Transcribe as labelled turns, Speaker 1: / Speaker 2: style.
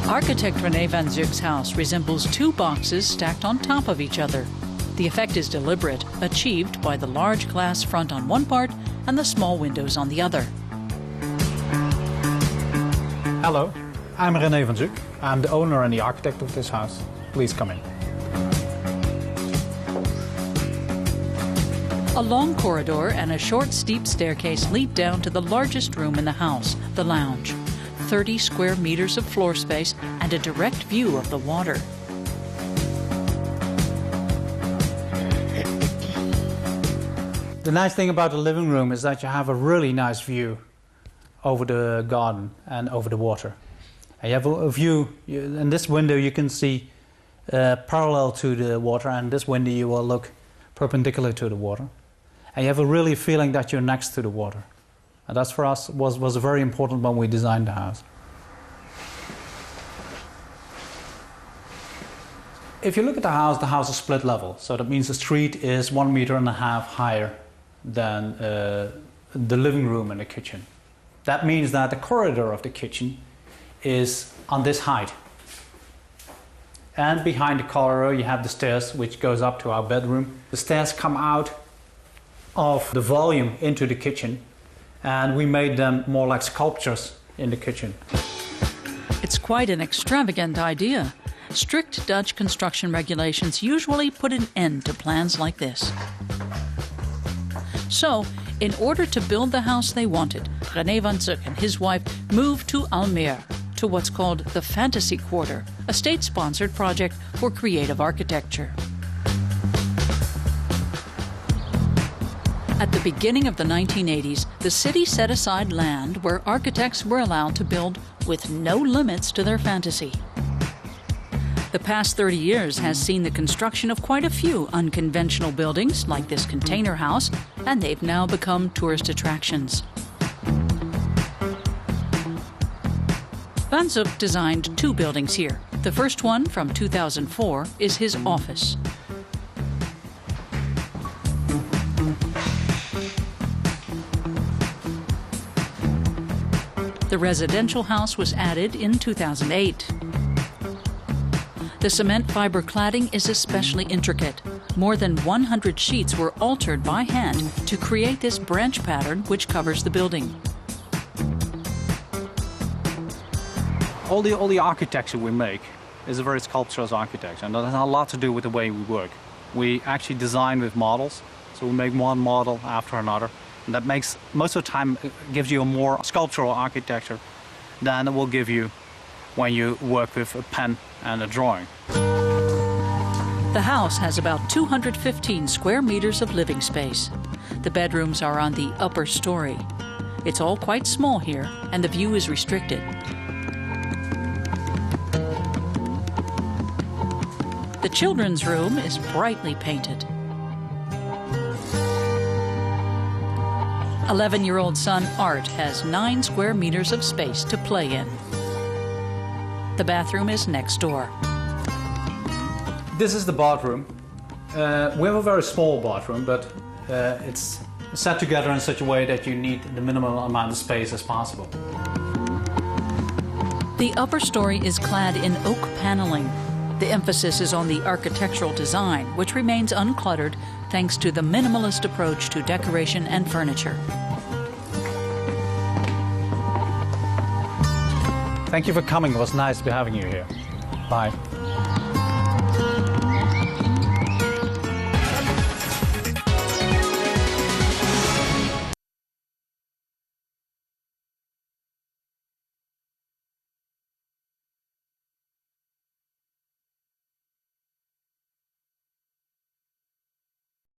Speaker 1: Architect René van Zuuk's house resembles two boxes stacked on top of each other. The effect is deliberate, achieved by the large glass front on one part and the small windows on the other.
Speaker 2: Hello, I'm René van Zuuk. I'm the owner and the architect of this house. Please come in.
Speaker 1: A long corridor and a short, steep staircase lead down to the largest room in the house, the lounge. 30 square meters of floor space and a direct view of the water.
Speaker 2: The nice thing about the living room is that you have a really nice view over the garden and over the water. And you have a view, in this window you can see parallel to the water, and this window you will look perpendicular to the water. And you have a really feeling that you're next to the water. And that's for us was very important when we designed the house. If you look at the house is split level. So that means the street is 1.5 meters higher than the living room and the kitchen. That means that the corridor of the kitchen is on this height. And behind the corridor you have the stairs which goes up to our bedroom. The stairs come out of the volume into the kitchen. And we made them more like sculptures in the kitchen.
Speaker 1: It's quite an extravagant idea. Strict Dutch construction regulations usually put an end to plans like this. So, in order to build the house they wanted, René van Zuuk and his wife moved to Almere, to what's called the Fantasy Quarter, a state-sponsored project for creative architecture. At the beginning of the 1980s, the city set aside land where architects were allowed to build with no limits to their fantasy. The past 30 years has seen the construction of quite a few unconventional buildings, like this container house, and they've now become tourist attractions. Van Zuuk designed two buildings here. The first one, from 2004, is his office. The residential house was added in 2008. The cement fiber cladding is especially intricate. More than 100 sheets were altered by hand to create this branch pattern which covers the building.
Speaker 2: All the architecture we make is a very sculptural architecture, and that has a lot to do with the way we work. We actually design with models, so we make one model after another. And that makes, most of the time, gives you a more sculptural architecture than it will give you when you work with a pen and a drawing.
Speaker 1: The house has about 215 square meters of living space. The bedrooms are on the upper story. It's all quite small here, and the view is restricted. The children's room is brightly painted. 11-year-old son Art has 9 square meters of space to play in. The bathroom is next door.
Speaker 2: This is the bathroom. We have a very small bathroom, but it's set together in such a way that you need the minimal amount of space as possible.
Speaker 1: The upper story is clad in oak paneling. The emphasis is on the architectural design, which remains uncluttered thanks to the minimalist approach to decoration and furniture.
Speaker 2: Thank you for coming. It was nice to be having you here. Bye.